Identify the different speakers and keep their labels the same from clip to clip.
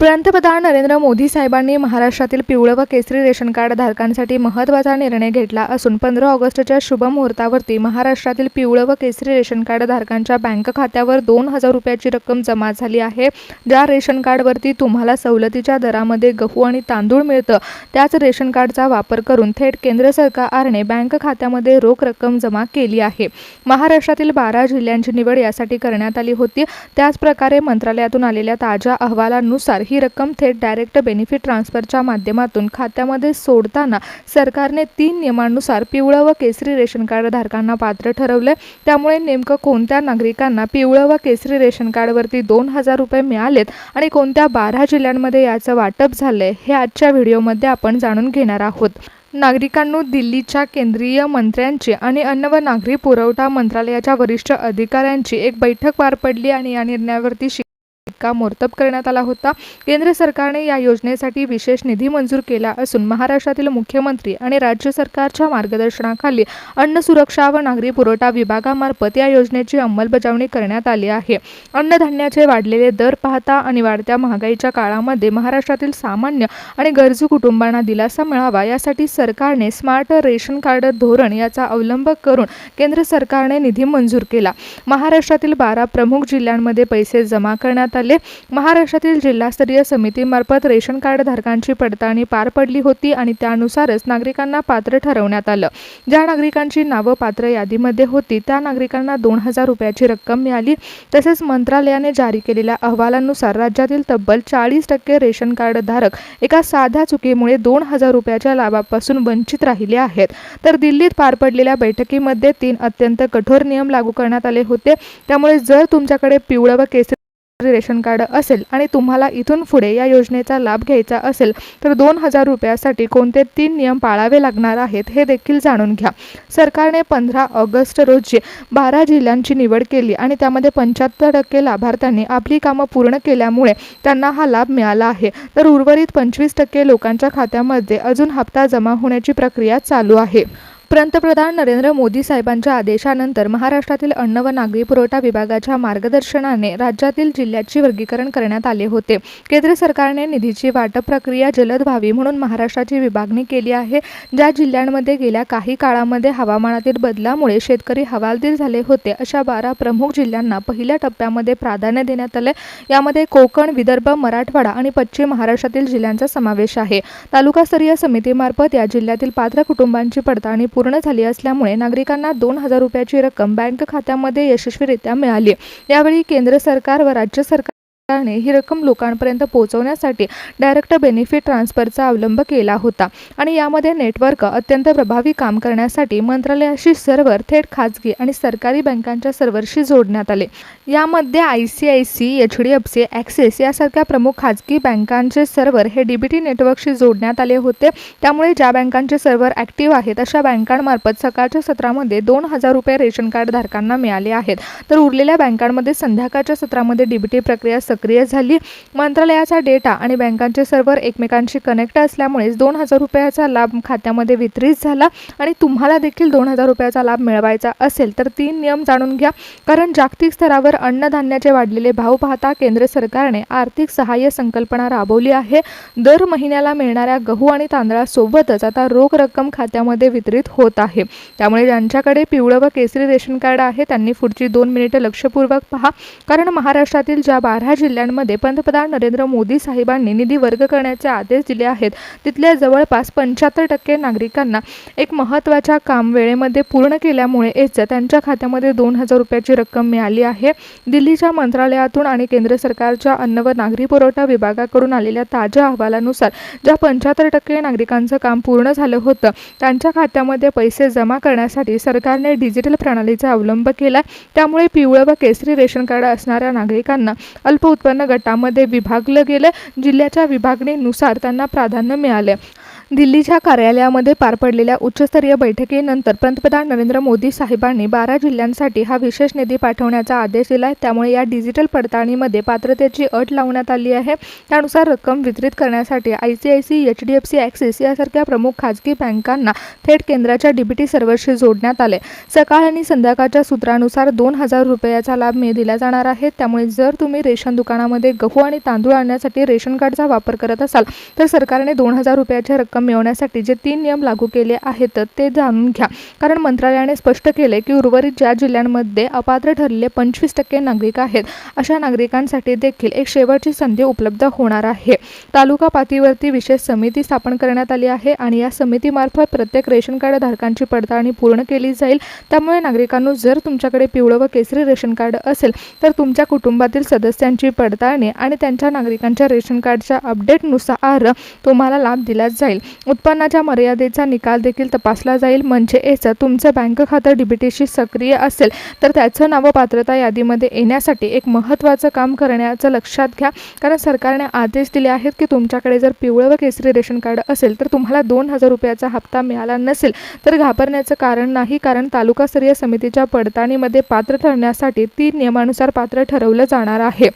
Speaker 1: पंतप्रधान नरेंद्र मोदी साहेबांनी महाराष्ट्रातील पिवळं व केसरी रेशन कार्ड धारकांसाठी महत्त्वाचा निर्णय घेतला असून 15 ऑगस्टच्या शुभ मुहूर्तावरती महाराष्ट्रातील पिवळं व केसरी रेशन कार्ड धारकांच्या बँक खात्यावर 2,000 रुपयाची रक्कम जमा झाली आहे। ज्या रेशन कार्डवरती तुम्हाला सवलतीच्या दरामध्ये गहू आणि तांदूळ मिळतं त्याच रेशन कार्डचा वापर करून थेट केंद्र सरकारने बँक खात्यामध्ये रोख रक्कम जमा केली आहे। महाराष्ट्रातील 12 जिल्ह्यांची निवड यासाठी करण्यात आली होती। त्याच प्रकारे मंत्रालयातून आलेल्या ताज्या अहवालानुसार ही रक्कम थेट डायरेक्ट बेनिफिट ट्रान्सफरच्या माध्यमातून खात्यामध्ये सोडताना सरकारने 3 नियमांनुसार पिवळं व केसरी रेशन कार्ड धारकांना पात्र ठरवले। त्यामुळे नेमकं कोणत्या नागरिकांना पिवळं व केसरी रेशन कार्डवरती 2,000 रुपये मिळालेत आणि कोणत्या 12 जिल्ह्यांमध्ये याचं वाटप झालंय हे आजच्या व्हिडिओमध्ये आपण जाणून घेणार आहोत। नागरिकांनो, दिल्लीच्या केंद्रीय मंत्र्यांची आणि अन्न व नागरी पुरवठा मंत्रालयाच्या वरिष्ठ अधिकाऱ्यांची एक बैठक पार पडली आणि या निर्णयावरती शिक्कामोर्तब करण्यात आला होता। केंद्र सरकारने या योजनेसाठी विशेष निधी मंजूर केला असून महाराष्ट्रातील मुख्यमंत्री आणि राज्य सरकारच्या मार्गदर्शनाखाली अन्न सुरक्षा व नागरी पुरवठा विभागामार्फत या योजनेची अंमलबजावणी करण्यात आली आहे। अन्नधान्याचे वाढलेले दर पाहता आणि वाढत्या महागाईच्या काळामध्ये महाराष्ट्रातील सामान्य आणि गरजू कुटुंबांना दिलासा मिळावा यासाठी सरकारने स्मार्ट रेशन कार्ड धोरण याचा अवलंब करून केंद्र सरकारने निधी मंजूर केला। महाराष्ट्रातील 12 प्रमुख जिल्ह्यांमध्ये पैसे जमा करण्यात आले। महाराष्ट्रातील जिल्हास्तरीय समितीमार्फत रेशन कार्ड धारकांची पडताळणी पार पडली होती आणि त्यानुसारच नागरिकांना पात्र ठरवण्यात आलं। ज्या नागरिकांची नावं पात्र यादीमध्ये होती त्या नागरिकांना 2,000 रुपयाची रक्कम मिळाली। तसेच मंत्रालयाने जारी केलेल्या अहवालानुसार राज्यातील तब्बल 40% रेशन कार्ड धारक एका साध्या चुकीमुळे 2,000 रुपयाच्या लाभापासून वंचित राहिले आहेत। तर दिल्लीत पार पडलेल्या बैठकीमध्ये 3 अत्यंत कठोर नियम लागू करण्यात आले होते। त्यामुळे जर तुमच्याकडे पिवळं व केसरी रेशन कार्ड असेल आणि तुम्हाला इथून पुढे या योजनेचा लाभ घ्यायचा असेल तर 2,000 रुपयासाठी कोणते 3 नियम पाळावे लागणार आहेत हे देखील जाणून घ्या। सरकारने 15 ऑगस्ट रोजी 12 जिल्ह्यांची निवड केली आणि त्यामध्ये 75% लाभार्थ्यांनी आपली कामं पूर्ण केल्यामुळे त्यांना हा लाभ मिळाला आहे। तर उर्वरित 25% लोकांच्या खात्यामध्ये अजून हप्ता जमा होण्याची प्रक्रिया चालू आहे। पंतप्रधान नरेंद्र मोदी साहेबांच्या आदेशानंतर महाराष्ट्रातील अन्न व नागरी पुरवठा विभागाच्या मार्गदर्शनाने राज्यातील जिल्ह्याचे वर्गीकरण करण्यात आले होते। केंद्र सरकारने निधीची वाटप प्रक्रिया जलद व्हावी म्हणून महाराष्ट्राची विभागणी केली आहे। ज्या जिल्ह्यांमध्ये गेल्या काही काळामध्ये हवामानातील बदलामुळे शेतकरी हवालदिल झाले होते अशा 12 प्रमुख जिल्ह्यांना पहिल्या टप्प्यामध्ये प्राधान्य देण्यात आले। यामध्ये कोकण, विदर्भ, मराठवाडा आणि पश्चिम महाराष्ट्रातील जिल्ह्यांचा समावेश आहे। तालुकास्तरीय समितीमार्फत या जिल्ह्यातील पात्र कुटुंबांची पडताळणी पूर्ण झाली असल्यामुळे नागरिकांना 2,000 रुपयाची रक्कम बँक खात्यामध्ये यशस्वीरित्या मिळाली। यावेळी केंद्र सरकार व राज्य सरकारने ही रक्कम लोकांपर्यंत पोहोचवण्यासाठी डायरेक्ट बेनिफिट ट्रान्सफरचा अवलंब केला होता आणि यामध्ये नेटवर्क अत्यंत प्रभावी काम करण्यासाठी मंत्रालयाशी सर्व्हर थेट खाजगी आणि सरकारी बँकांच्या सर्व्हरशी जोडण्यात आले। यामध्ये ICICI, HDFC, ॲक्सिस यासारख्या प्रमुख खाजगी बँकांचे सर्व्हर हे DBT नेटवर्कशी जोडण्यात आले होते। त्यामुळे ज्या बँकांचे सर्व्हर ॲक्टिव्ह आहेत अशा बँकांमार्फत सकाळच्या सत्रामध्ये 2,000 रुपये रेशन कार्ड धारकांना मिळाले आहेत। तर उरलेल्या बँकांमध्ये संध्याकाळच्या सत्रामध्ये DBT प्रक्रिया सक्रिय झाली। मंत्रालयाचा डेटा आणि बँकांचे सर्व्हर एकमेकांशी कनेक्ट असल्यामुळे 2,000 रुपयाचा लाभ खात्यामध्ये वितरित झाला आणि तुम्हाला देखील 2,000 रुपयाचा लाभ मिळवायचा असेल तर 3 नियम जाणून घ्या। कारण जागतिक स्तरावर अन्नधान्याचे वाढलेले भाव पाहता केंद्र सरकारने आर्थिक सहाय्य संकल्पना राबवली आहे। दर महिन्याला मिळणाऱ्या गहू आणि तांदळासोबतच आता रोख रक्कम खात्यामध्ये वितरित होत आहे। त्यामुळे ज्यांच्याकडे पिवळं व केसरी रेशन कार्ड आहे त्यांनी पुढची 2 मिनिटे लक्षपूर्वक पहा। कारण महाराष्ट्रातील ज्या 12 जिल्ह्यांमध्ये पंतप्रधान नरेंद्र मोदी साहेबांनी निधी वर्ग करण्याचे आदेश दिले आहेत तिथल्या जवळपास 75% नागरिकांना एक महत्त्वाच्या काम वेळेमध्ये पूर्ण केल्यामुळे त्यांच्या खात्यामध्ये 2,000 रुपयाची रक्कम मिळाली आहे। दिल्लीच्या मंत्रालयातून आणि केंद्र सरकारच्या अन्न व नागरी पुरवठा विभागाकडून आलेल्या ताज्या अहवालानुसार ज्या 75% नागरिकांचं काम पूर्ण झालं होतं त्यांच्या खात्यामध्ये पैसे जमा करण्यासाठी सरकारने डिजिटल प्रणालीचा अवलंब केला। त्यामुळे पिवळं व केसरी रेशन कार्ड असणाऱ्या नागरिकांना अल्प उत्पन्न गटामध्ये विभागलं गेलं। जिल्ह्याच्या विभागणीनुसार त्यांना प्राधान्य मिळाले। दिल्लीच्या कार्यालयामध्ये पार पडलेल्या उच्चस्तरीय बैठकीनंतर पंतप्रधान नरेंद्र मोदी साहेबांनी 12 जिल्ह्यांसाठी हा विशेष निधी पाठवण्याचा आदेश दिला आहे। त्यामुळे या डिजिटल पडताळणीमध्ये पात्रतेची अट लावण्यात आली आहे। त्यानुसार रक्कम वितरित करण्यासाठी ICICI, HDFC, ॲक्सिस यासारख्या प्रमुख खाजगी बँकांना थेट केंद्राच्या DBT सर्व्हरशी जोडण्यात आले। सकाळ आणि संध्याकाळच्या सूत्रानुसार 2,000 रुपयाचा लाभ दिला जाणार आहे। त्यामुळे जर तुम्ही रेशन दुकानामध्ये गहू आणि तांदूळ आणण्यासाठी रेशन कार्डचा वापर करत असाल तर सरकारने 2,000 रुपयाची रक्कम मिळवण्यासाठी जे 3 नियम लागू केले आहेत ते जाणून घ्या। कारण मंत्रालयाने स्पष्ट केले की उर्वरित ज्या जिल्ह्यांमध्ये अपात्र ठरलेले 25% नागरिक आहेत अशा नागरिकांसाठी देखील एक शेवटची संधी उपलब्ध होणार आहे। तालुका पातळीवरती विशेष समिती स्थापन करण्यात आली आहे आणि या समितीमार्फत प्रत्येक रेशन कार्ड धारकांची पडताळणी पूर्ण केली जाईल। त्यामुळे नागरिकांनो, जर तुमच्याकडे पिवळं व केसरी रेशन कार्ड असेल तर तुमच्या कुटुंबातील सदस्यांची पडताळणी आणि त्यांच्या नागरिकांच्या रेशन कार्डच्या अपडेटनुसार तुम्हाला लाभ दिला जाईल। उत्पन्नाच्या मर्यादेचा निकाल देखील तपासला जाईल। म्हणजे तुमचं बँक खातं DBTशी सक्रिय असेल तर त्याचं नाव पात्रता यादीमध्ये येण्यासाठी एक महत्त्वाचं काम करण्याचं लक्षात घ्या। कारण सरकारने आदेश दिले आहेत की तुमच्याकडे जर पिवळं व केसरी रेशन कार्ड असेल तर तुम्हाला 2,000 रुपयाचा हप्ता मिळाला नसेल तर घाबरण्याचं कारण नाही। कारण तालुकास्तरीय समितीच्या पडताळणीमध्ये पात्र ठरण्यासाठी 3 नियमानुसार पात्र ठरवलं जाणार आहे।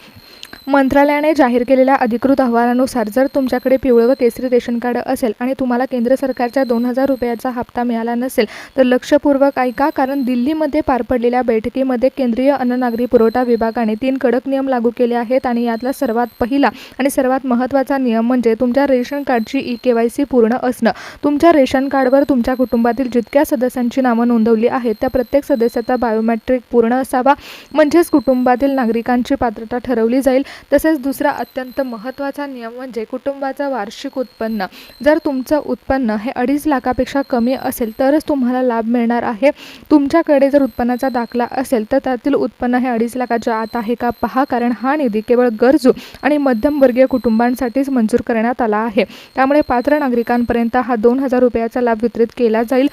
Speaker 1: मंत्रालयाने जाहीर केलेल्या अधिकृत अहवालानुसार जर तुमच्याकडे पिवळं व केसरी रेशन कार्ड असेल आणि तुम्हाला केंद्र सरकारच्या 2,000 रुपयाचा हप्ता मिळाला नसेल तर लक्षपूर्वक ऐका। कारण दिल्लीमध्ये पार पडलेल्या बैठकीमध्ये केंद्रीय अन्न नागरी पुरवठा विभागाने 3 कडक नियम लागू केले आहेत आणि यातला सर्वात पहिला आणि सर्वात महत्त्वाचा नियम म्हणजे तुमच्या रेशन कार्डची eKYC पूर्ण असणं। तुमच्या रेशन कार्डवर तुमच्या कुटुंबातील जितक्या सदस्यांची नावं नोंदवली आहेत त्या प्रत्येक सदस्याचा बायोमेट्रिक पूर्ण असावा, म्हणजेच कुटुंबातील नागरिकांची पात्रता ठरवली जाईल। तसेच दुसरा अत्यंत महत्त्वाचा नियम म्हणजे कुटुंबाचं वार्षिक उत्पन्न। जर तुमचं उत्पन्न हे 2.5 लाखापेक्षा कमी असेल तरच तुम्हाला लाभ मिळणार आहे। तुमच्याकडे जर उत्पन्नाचा दाखला असेल तर त्यातील उत्पन्न हे 2.5 लाखाच्या आत आहे का पहा, कारण हा निधी केवळ गरजू आणि मध्यमवर्गीय कुटुंबांसाठीच मंजूर करण्यात आला आहे। त्यामुळे पात्र नागरिकांपर्यंत हा 2,000 रुपयाचा लाभ वितरित केला जाईल।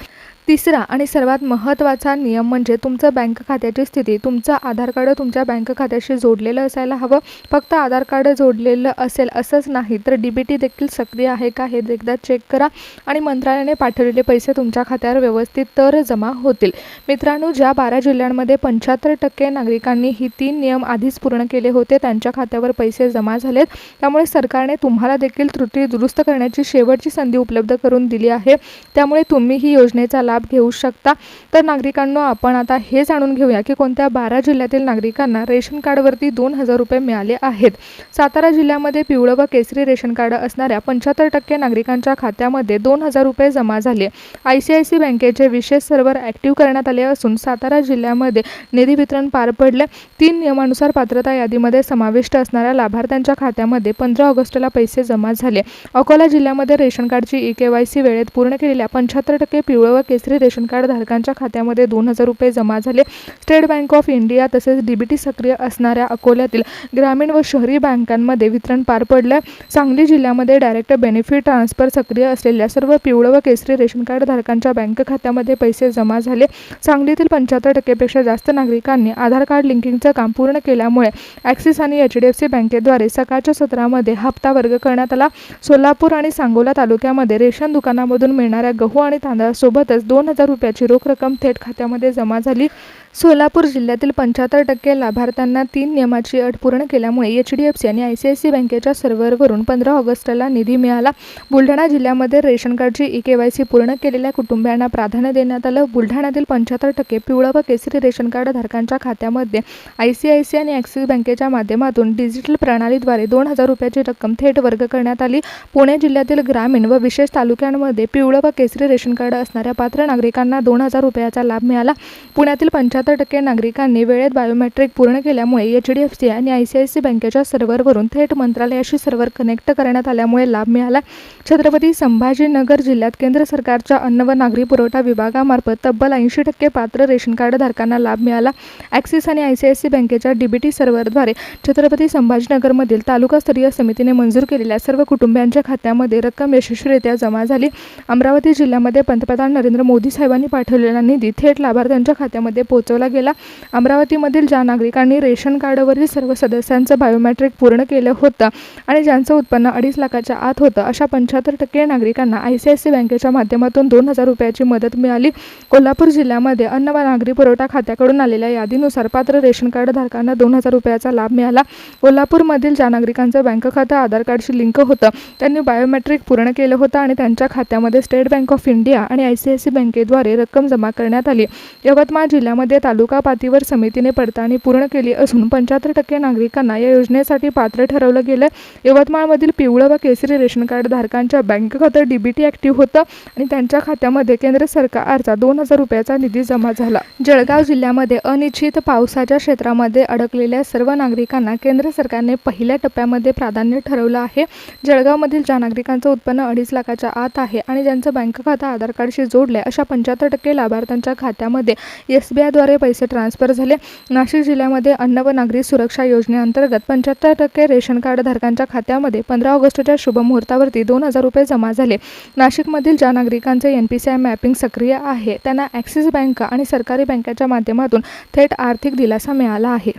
Speaker 1: तिसरा आणि सर्वात महत्त्वाचा नियम म्हणजे तुमचं बँक खात्याची स्थिती। तुमचं आधार कार्ड तुमच्या बँक खात्याशी जोडलेलं असायला हवं। फक्त आधार कार्ड जोडलेलं असेल असंच नाही तर DBT देखील सक्रिय आहे का हे एकदा चेक करा आणि मंत्रालयाने पाठवलेले पैसे तुमच्या खात्यावर व्यवस्थित तर जमा होतील। मित्रांनो, ज्या 12 जिल्ह्यांमध्ये 75% नागरिकांनी ही 3 नियम आधीच पूर्ण केले होते त्यांच्या खात्यावर पैसे जमा झालेत। त्यामुळे सरकारने तुम्हाला देखील त्रुटी दुरुस्त करण्याची शेवटची संधी उपलब्ध करून दिली आहे। त्यामुळे तुम्ही ही योजनेचा लाभ घेऊ शकता। तर नागरिकांनो, आपण आता हे जाणून घेऊया की कोणत्या 12 जिल्ह्यातील नागरिकांना रेशन कार्डवरती 2,000 रुपये मिळाले आहेत। सातारा जिल्ह्यामध्ये पिवळं व केसरी रेशन कार्ड असणाऱ्या 75% नागरिकांच्या खात्यामध्ये 2,000 रुपये जमा झाले। ICICI बँकेचे विशेष सर्व्हर ॲक्टिव्ह करण्यात आले असून सातारा जिल्ह्यामध्ये निधी वितरण पार पडले। 3 नियमानुसार पात्रता यादीमध्ये समाविष्ट असणाऱ्या लाभार्थ्यांच्या खात्यामध्ये 15 ऑगस्टला पैसे जमा झाले। अकोला जिल्ह्यामध्ये रेशन कार्डची eKYC वेळेत पूर्ण केलेल्या 75% पिवळं व केसरी रेशन कार्ड धारकांच्या खात्यामध्ये 2,000 रुपये जमा झाले। स्टेट बँक ऑफ इंडिया तसेच DBT सक्रिय असणाऱ्या अकोल्यातील ग्रामीण व शहरी बँकांमध्ये वितरण पार पडले। सांगली जिल्ह्यामध्ये डायरेक्ट बेनिफिट ट्रान्सफर सक्रिय असलेल्या सर्व पिवळं व केसरी रेशन कार्ड धारकांच्या बँक खात्यामध्ये पैसे जमा झाले। सांगलीतील 75% पेक्षा जास्त नागरिकांनी आधार कार्ड लिंकिंगचं काम पूर्ण केल्यामुळे ॲक्सिस आणि HDFC बँकेद्वारे सकाळच्या सत्रामध्ये हप्ता वर्ग करण्यात आला। सोलापूर आणि सांगोला तालुक्यामध्ये रेशन दुकानामधून मिळणाऱ्या गहू आणि तांदळासोबतच 2,000 रुपयाची रोख रक्कम थेट खात्यामध्ये जमा झाली। सोलापूर जिल्ह्यातील 75% लाभार्थ्यांना 3 नियमाची अट पूर्ण केल्यामुळे HDFC आणि ICICI बँकेच्या सर्व्हरवरून 15 ऑगस्टला निधी मिळाला। बुलढाणा जिल्ह्यामध्ये रेशन कार्डची eKYC पूर्ण केलेल्या कुटुंबियांना प्राधान्य देण्यात आलं। बुलढाण्यातील 75% पिवळं व केसरी रेशन कार्ड धारकांच्या खात्यामध्ये ICICI आणि ॲक्सिस बँकेच्या माध्यमातून डिजिटल प्रणालीद्वारे 2,000 रुपयाची रक्कम थेट वर्ग करण्यात आली। पुणे जिल्ह्यातील ग्रामीण व विशेष तालुक्यांमध्ये पिवळं व केसरी रेशन कार्ड असणाऱ्या पात्र नागरिकांना 2,000 रुपयाचा लाभ मिळाला। पुण्यातील 75% नागरिकांनी वेळेत बायोमेट्रिक पूर्ण केल्यामुळे HDFC आणि ICICI बँकेच्या सर्व्हरवरून थेट मंत्रालयाशी सर्व्हर कनेक्ट करण्यात आल्यामुळे लाभ मिळाला। छत्रपती संभाजीनगर जिल्ह्यात केंद्र सरकारच्या अन्न व नागरी पुरवठा विभागामार्फत तब्बल 80% पात्र रेशन कार्ड धारकांना लाभ मिळाला। ॲक्सिस आणि ICICI बँकेच्या DBT सर्व्हरद्वारे छत्रपती संभाजीनगरमधील तालुकास्तरीय समितीने मंजूर केलेल्या सर्व कुटुंबियांच्या खात्यामध्ये रक्कम यशस्वीरित्या जमा झाली। अमरावती जिल्ह्यामध्ये पंतप्रधान नरेंद्र मोदी साहेबांनी पाठवलेला निधी थेट लाभार्थ्यांच्या खात्यामध्ये पोहोचवला पोहोचवला गेला। अमरावतीमधील ज्या नागरिकांनी रेशन कार्डवरील सर्व सदस्यांचं बायोमेट्रिक पूर्ण केलं होतं आणि ज्यांचं उत्पन्न 2.5 लाखाच्या आत होतं अशा 75% नागरिकांना ICICI बँकेच्या माध्यमातून 2,000 रुपयाची मदत मिळाली। कोल्हापूर जिल्ह्यामध्ये अन्न व नागरी पुरवठा खात्याकडून आलेल्या यादीनुसार पात्र रेशन कार्ड धारकांना 2,000 रुपयाचा लाभ मिळाला। कोल्हापूरमधील ज्या नागरिकांचं बँक खातं आधार कार्डशी लिंक होतं त्यांनी बायोमेट्रिक पूर्ण केलं होतं आणि त्यांच्या खात्यामध्ये स्टेट बँक ऑफ इंडिया आणि ICICI बँकेद्वारे रक्कम जमा करण्यात आली। यवतमाळ जिल्ह्यामध्ये तालुका पातळीवर समितीने पडताळणी पूर्ण केली असून 75% नागरिकांना या योजनेसाठी पात्र ठरवलं गेलं। यवतमाळमधील पिवळं व केसरी रेशन कार्ड धारकांच्या बँक खातं DBT ॲक्टिव्ह होतं आणि त्यांच्या खात्यामध्ये केंद्र सरकारचा 2,000 रुपयाचा निधी जमा झाला। जळगाव जिल्ह्यामध्ये अनिश्चित पावसाच्या क्षेत्रामध्ये अडकलेल्या सर्व नागरिकांना केंद्र सरकारने पहिल्या टप्प्यामध्ये प्राधान्य ठरवलं आहे। जळगावमधील ज्या नागरिकांचं उत्पन्न 2.5 लाखाच्या आत आहे आणि ज्यांचं बँक खातं आधार कार्डशी जोडले अशा 75% लाभार्थ्यांच्या खात्यामध्ये SBI द्वारे पैसे ट्रान्सफर झाले। नाशिक जिल्ह्यामध्ये अन्न व नागरी सुरक्षा योजनेअंतर्गत 75% रेशन कार्ड धारकांच्या खात्यामध्ये 15 ऑगस्टच्या शुभ मुहूर्तावरती 2,000 रुपये जमा झाले। नाशिकमधील ज्या नागरिकांचे NPCI मॅपिंग सक्रिय आहे त्यांना ॲक्सिस बँक आणि सरकारी बँकेच्या माध्यमातून थेट आर्थिक दिलासा मिळाला आहे।